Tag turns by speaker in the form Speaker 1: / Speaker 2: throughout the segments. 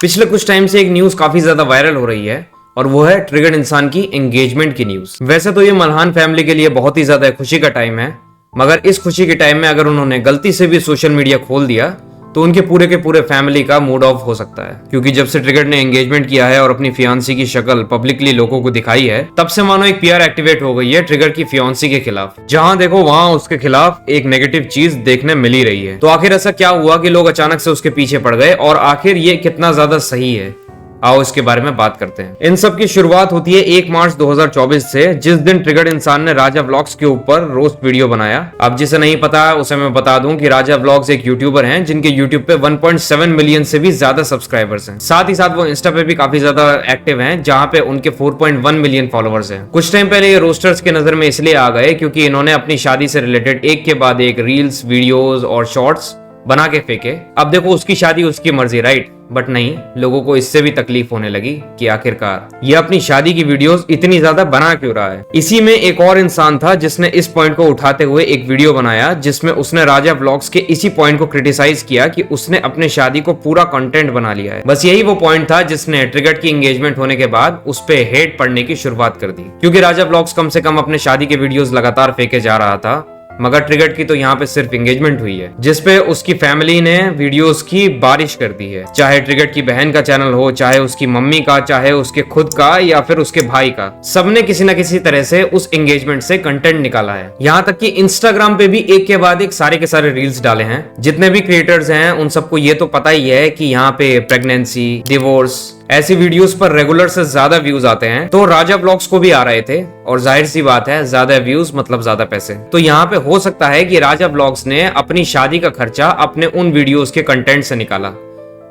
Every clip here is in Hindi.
Speaker 1: पिछले कुछ टाइम से एक न्यूज काफी ज्यादा वायरल हो रही है और वो है ट्रिगर्ड इंसान की एंगेजमेंट की न्यूज। वैसे तो ये मल्हान फैमिली के लिए बहुत ही ज्यादा खुशी का टाइम है, मगर इस खुशी के टाइम में अगर उन्होंने गलती से भी सोशल मीडिया खोल दिया तो उनके पूरे के पूरे फैमिली का मूड ऑफ हो सकता है। क्योंकि जब से ट्रिगर्ड ने एंगेजमेंट किया है और अपनी फियांसी की शक्ल पब्लिकली लोगों को दिखाई है, तब से मानो एक पीआर एक्टिवेट हो गई है ट्रिगर्ड की फियांसी के खिलाफ। जहां देखो वहां उसके खिलाफ एक नेगेटिव चीज देखने मिल ही रही है। तो आखिर ऐसा क्या हुआ कि लोग अचानक से उसके पीछे पड़ गए और आखिर ये कितना ज्यादा सही है, आओ इसके बारे में बात करते हैं। इन सब की शुरुआत होती है 1 मार्च 2024 से, जिस दिन ट्रिगर्ड इंसान ने राजा व्लॉग्स के ऊपर रोस्ट वीडियो बनाया। अब जिसे नहीं पता उसे मैं बता दूं कि राजा व्लॉग्स एक यूट्यूबर हैं जिनके यूट्यूब पे 1.7 मिलियन से भी ज्यादा सब्सक्राइबर्स हैं। साथ ही साथ वो इंस्टा पे भी काफी ज्यादा एक्टिव हैं, जहां पे उनके 4.1 मिलियन फॉलोअर्स हैं। कुछ टाइम पहले ये रोस्टर्स की नजर में इसलिए आ गए क्योंकि इन्होंने अपनी शादी से रिलेटेड एक के बाद एक रील्स, वीडियोज और शॉर्ट्स बना के फेंके। अब देखो उसकी शादी उसकी मर्जी, राइट, बट नहीं, लोगों को इससे भी तकलीफ होने लगी कि आखिरकार ये अपनी शादी की वीडियोस इतनी ज्यादा बना क्यों रहा है। इसी में एक और इंसान था जिसने इस पॉइंट को उठाते हुए एक वीडियो बनाया जिसमें उसने राजा व्लॉग्स के इसी पॉइंट को क्रिटिसाइज किया कि उसने अपने शादी को पूरा कंटेंट बना लिया है। बस यही वो पॉइंट था जिसने ट्रिगर्ड की एंगेजमेंट होने के बाद उस पे हेट पड़ने की शुरुआत कर दी। क्योंकि राजा व्लॉग्स कम से कम अपने शादी के वीडियोस लगातार फेंके जा रहा था, मगर ट्रिगर्ड की तो यहाँ पे सिर्फ एंगेजमेंट हुई है, जिसपे उसकी फैमिली ने वीडियोस की बारिश कर दी है। चाहे ट्रिगर्ड की बहन का चैनल हो, चाहे उसकी मम्मी का, चाहे उसके खुद का या फिर उसके भाई का, सबने किसी न किसी तरह से उस एंगेजमेंट से कंटेंट निकाला है। यहाँ तक कि इंस्टाग्राम पे भी एक के बाद एक सारे के सारे रील्स डाले हैं। जितने भी क्रिएटर्स हैं उन सबको ये तो पता ही है कि यहाँ पे प्रेगनेंसी, डिवोर्स, ऐसी वीडियोस पर रेगुलर से ज्यादा व्यूज आते हैं। तो राजा व्लॉग्स को भी आ रहे थे और जाहिर सी बात है ज्यादा व्यूज मतलब ज्यादा पैसे। तो यहाँ पे हो सकता है कि राजा व्लॉग्स ने अपनी शादी का खर्चा अपने उन वीडियोस के कंटेंट से निकाला,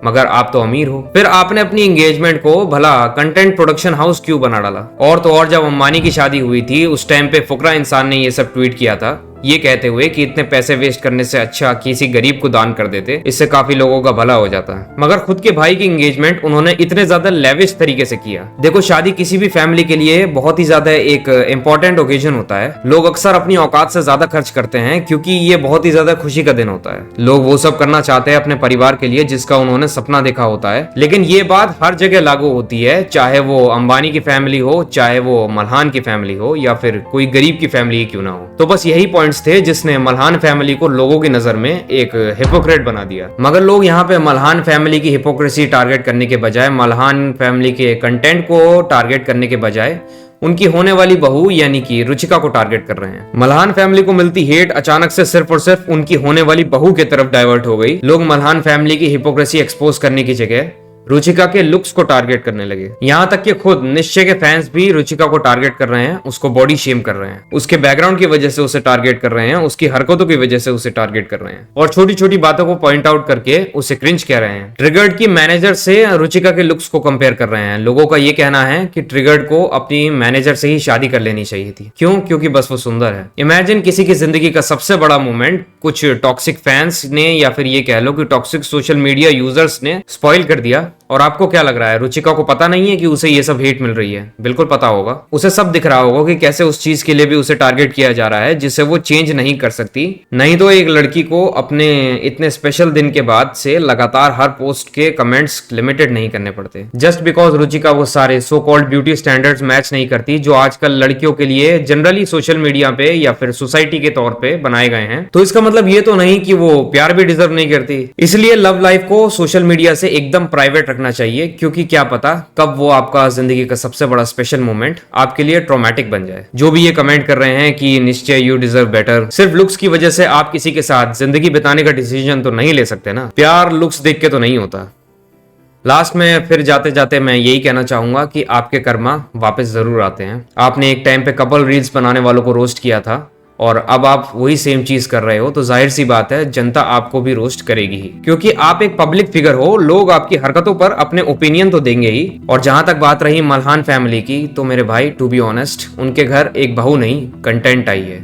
Speaker 1: मगर आप तो अमीर हो, फिर आपने अपनी एंगेजमेंट को भला कंटेंट प्रोडक्शन हाउस क्यों बना डाला। और तो और जब अंबानी की शादी हुई थी उस टाइम पे फुकरा इंसान ने ये सब ट्वीट किया था, ये कहते हुए कि इतने पैसे वेस्ट करने से अच्छा किसी गरीब को दान कर देते, इससे काफी लोगों का भला हो जाता है। मगर खुद के भाई की एंगेजमेंट उन्होंने इतने ज्यादा लेविश तरीके से किया। देखो शादी किसी भी फैमिली के लिए बहुत ही ज्यादा एक इंपॉर्टेंट ओकेजन होता है। लोग अक्सर अपनी औकात से ज्यादा खर्च करते हैं क्योंकि ये बहुत ही ज्यादा खुशी का दिन होता है। लोग वो सब करना चाहते हैं अपने परिवार के लिए जिसका उन्होंने सपना देखा होता है। लेकिन ये बात हर जगह लागू होती है, चाहे वो अंबानी की फैमिली हो, चाहे वो मल्हान की फैमिली हो, या फिर कोई गरीब की फैमिली क्यों ना हो। तो बस यही पॉइंट्स थे जिसने मल्हान फैमिली को लोगों की नजर में एक हिपोक्रेट बना दिया। मगर लोग यहाँ पे मल्हान फैमिली की हिपोक्रेसी टारगेट करने के बजाय, मल्हान फैमिली के कंटेंट को टारगेट करने के बजाय उनकी होने वाली बहू यानी कि रुचिका को टारगेट कर रहे हैं। मल्हान फैमिली को मिलती हेट अचानक से सिर्फ और सिर्फ उनकी होने वाली बहू की तरफ डाइवर्ट हो गई। लोग मल्हान फैमिली की हिपोक्रेसी एक्सपोज करने की जगह रुचिका के लुक्स को टारगेट करने लगे। यहाँ तक कि खुद निश्चय के फैंस भी रुचिका को टारगेट कर रहे हैं, उसको बॉडी शेम कर रहे हैं, उसके बैकग्राउंड की वजह से उसे टारगेट कर रहे हैं, उसकी हरकतों की वजह से उसे टारगेट कर रहे हैं और छोटी छोटी बातों को पॉइंट आउट करके उसे क्रिंज कह रहे हैं। ट्रिगर्ड की मैनेजर से रुचिका के लुक्स को कंपेयर कर रहे हैं। लोगों का ये कहना है कि ट्रिगर्ड को अपनी मैनेजर से ही शादी कर लेनी चाहिए थी। क्यों? क्योंकि बस वो सुंदर है। इमेजिन किसी की जिंदगी का सबसे बड़ा मोमेंट कुछ टॉक्सिक फैंस ने या फिर ये कह लो कि टॉक्सिक सोशल मीडिया यूजर्स ने स्पॉइल कर दिया। और आपको क्या लग रहा है, रुचिका को पता नहीं है कि उसे ये सब हेट मिल रही है? बिल्कुल पता होगा, उसे सब दिख रहा होगा कि कैसे उस चीज के लिए भी उसे टारगेट किया जा रहा है जिसे वो चेंज नहीं कर सकती। नहीं तो एक लड़की को अपने इतने स्पेशल दिन के बाद से लगातार हर पोस्ट के कमेंट्स लिमिटेड नहीं करने पड़ते, जस्ट बिकॉज रुचिका वो सारे so called beauty standards match नहीं करती जो आजकल लड़कियों के लिए जनरली सोशल मीडिया पे या फिर सोसाइटी के तौर पे बनाए गए हैं। तो इसका मतलब ये तो नहीं कि वो प्यार भी डिजर्व नहीं करती। इसलिए लव लाइफ को सोशल मीडिया से एकदम प्राइवेट रखना चाहिए, क्योंकि क्या पता कब वो आपका जिंदगी का सबसे बड़ा स्पेशल मोमेंट आपके लिए ट्रॉमेटिक बन जाए। जो भी ये कमेंट कर रहे हैं कि निश्चय यू डिजर्व बेटर, सिर्फ लुक्स की वजह से आप किसी के साथ जिंदगी बिताने का डिसीजन तो नहीं ले सकते ना। प्यार लुक्स देख के तो नहीं होता। लास्ट में फिर जाते जाते मैं यही कहना चाहूंगा कि आपके कर्मा वापस जरूर आते हैं। आपने एक टाइम पे कपल रील्स बनाने वालों को रोस्ट किया था और अब आप वही सेम चीज कर रहे हो, तो जाहिर सी बात है जनता आपको भी रोस्ट करेगी ही, क्योंकि आप एक पब्लिक फिगर हो। लोग आपकी हरकतों पर अपने ओपिनियन तो देंगे ही। और जहां तक बात रही मल्हान फैमिली की, तो मेरे भाई टू बी ऑनेस्ट उनके घर एक बहू नहीं कंटेंट आई है,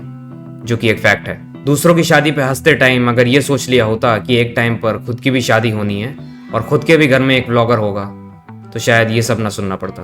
Speaker 1: जो कि एक फैक्ट है। दूसरों की शादी पे हंसते टाइम अगर ये सोच लिया होता कि एक टाइम पर खुद की भी शादी होनी है और खुद के भी घर में एक व्लॉगर होगा, तो शायद ये सब ना सुनना पड़ता।